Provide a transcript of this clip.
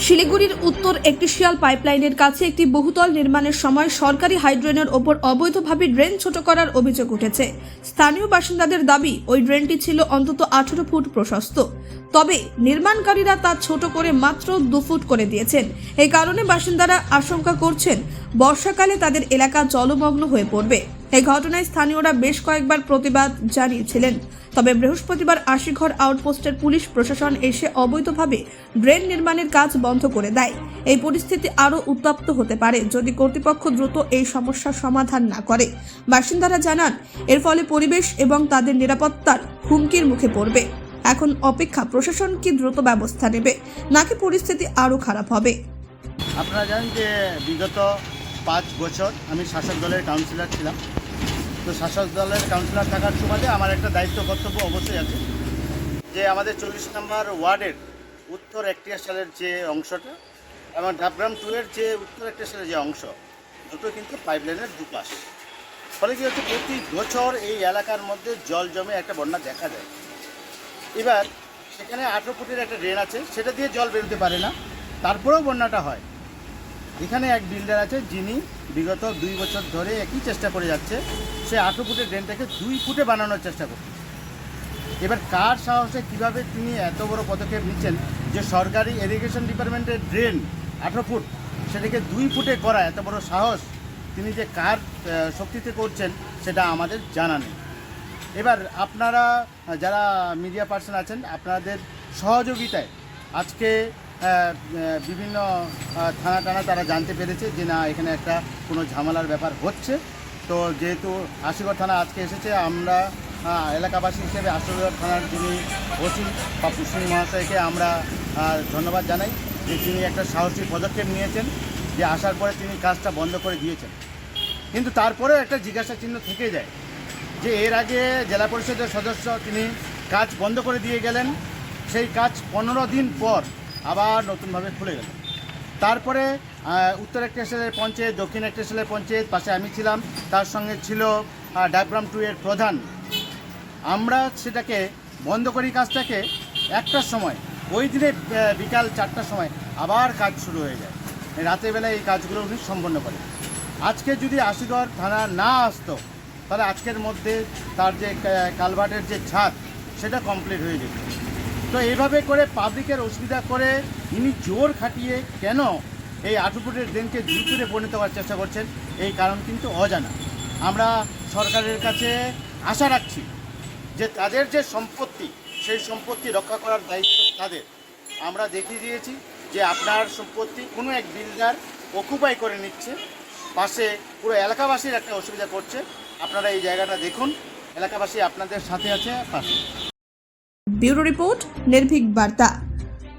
শিলিগুড়ির উত্তর একটিশিয়াল পাইপলাইনের কাছে একটি বহুতল নির্মাণের সময় সরকারি হাইড্রেনের ওপর অবৈধভাবে ড্রেন ছোট করার অভিযোগ উঠেছে। স্থানীয় বাসিন্দাদের দাবি ওই ড্রেনটি ছিল অন্তত 18 ফুট প্রশস্ত, তবে নির্মাণকারীরা তা ছোট করে মাত্র 2 ফুট করে দিয়েছেন। এই কারণে বাসিন্দারা আশঙ্কা করছেন বর্ষাকালে তাদের এলাকা জলমগ্ন হয়ে পড়বে। এই ঘটনায় স্থানীয়রা বেশ কয়েকবার প্রতিবাদ জানিয়েছিলেন, তবে বৃহস্পতিবার আশিঘর আউটপোস্টের পুলিশ প্রশাসন এসে অবৈধভাবে ড্রেন নির্মাণের কাজ বন্ধ করে দেয়। এই পরিস্থিতি আরও উত্তপ্ত হতে পারে যদি কর্তৃপক্ষ দ্রুত এই সমস্যার সমাধান না করে। বাসিন্দারা জানান এর ফলে পরিবেশ এবং তাদের নিরাপত্তার হুমকির মুখে পড়বে। এখন অপেক্ষা প্রশাসন কি দ্রুত ব্যবস্থা নেবে নাকি পরিস্থিতি আরও খারাপ হবে। আপনারা জানেন যে বিগত 5 বছর আমি শাসক দলের কাউন্সিলর ছিলাম। তো শাসক দলের কাউন্সিলর থাকার সুবাদে আমার একটা দায়িত্ব কর্তব্য অবশ্যই আছে যে আমাদের 40 নম্বর ওয়ার্ডের উত্তর একটিশালের যে অংশটা এবং ডাবগ্রাম 2 এর যে উত্তর একটিশালের যে অংশ, দুটো কিন্তু পাইপলাইনের দুপাশ। ফলে কি হচ্ছে, প্রতি বছর এই এলাকার মধ্যে জল জমে একটা বন্যা দেখা যায়। এবার সেখানে 18 ফুটের একটা ড্রেন আছে, সেটা দিয়ে জল বেরোতে পারে না, তারপরেও বন্যাটা হয়। এখানে এক বিল্ডার আছে যিনি বিগত 2 বছর ধরে একই চেষ্টা করে যাচ্ছে, সে 18 ফুটের ড্রেনটাকে 2 ফুটে বানানোর চেষ্টা করছে। এবার কার সাহসে কিভাবে তিনি এত বড় পদক্ষেপ নিচ্ছেন যে সরকারি ইরিগেশন ডিপার্টমেন্টের ড্রেন 18 ফুট সেটাকে 2 ফুটে করা, এত বড় সাহস তিনি যে কার শক্তিতে করছেন সেটা আমাদের জানা নেই। এবার আপনারা যারা মিডিয়া পার্সন আছেন, আপনাদের সহযোগিতায় আজকে বিভিন্ন থানা তারা জানতে পেরেছে যে না, এখানে একটা কোনো ঝামেলার ব্যাপার হচ্ছে। তো যেহেতু আশিগড় থানা আজকে এসেছে, আমরা এলাকাবাসী হিসেবে আশিগড় থানার যিনি ওসি পাপ্পু সিং মহাশয়কে আমরা ধন্যবাদ জানাই যে তিনি একটা সাহসী পদক্ষেপ নিয়েছেন, যে আসার পরে তিনি কাজটা বন্ধ করে দিয়েছেন। কিন্তু তারপরেও একটা জিজ্ঞাসা চিহ্ন থেকে যায় যে এর আগে জেলা পরিষদের সদস্য তিনি কাজ বন্ধ করে দিয়ে গেলেন, সেই কাজ 15 দিন পর আবার নতুনভাবে খুলে গেল। তারপরে উত্তর একটিশালের পঞ্চায়েত, দক্ষিণ একটিশালের পঞ্চায়েত, পাশে আমি ছিলাম, তার সঙ্গে ছিল ডাবগ্রাম 2 এর প্রধান। আমরা সেটাকে বন্ধ করি কাজটাকে 1টার সময়, ওই দিনে বিকাল 4টার সময় আবার কাজ শুরু হয়ে যায়। রাতের বেলায় এই কাজগুলো উনি সম্পন্ন করেন। আজকে যদি আশিগড় থানা না আসতো তাহলে আজকের মধ্যে তার যে কালভার্টের যে ছাদ সেটা কমপ্লিট হয়ে যেত। তো এইভাবে করে পাবলিকের অসুবিধা করে ইনি জোর খাটিয়ে কেন এই 18 ফুটের ড্রেনকে 2 ফুটে পরিণত করার চেষ্টা করছেন, এই কারণ কিন্তু অজানা। আমরা সরকারের কাছে আশা রাখছি যে তাদের যে সম্পত্তি, সেই সম্পত্তি রক্ষা করার দায়িত্ব তাদের। আমরা দেখিয়ে দিয়েছি যে আপনার সম্পত্তি কোনো এক বিল্ডার অকুপাই করে নিচ্ছে, পাশে পুরো এলাকাবাসীর একটা অসুবিধা করছে। আপনারা এই জায়গাটা দেখুন, এলাকাবাসী আপনাদের সাথে আছে, পাশে। ব্যুরো রিপোর্ট, নির্ভীক বার্তা।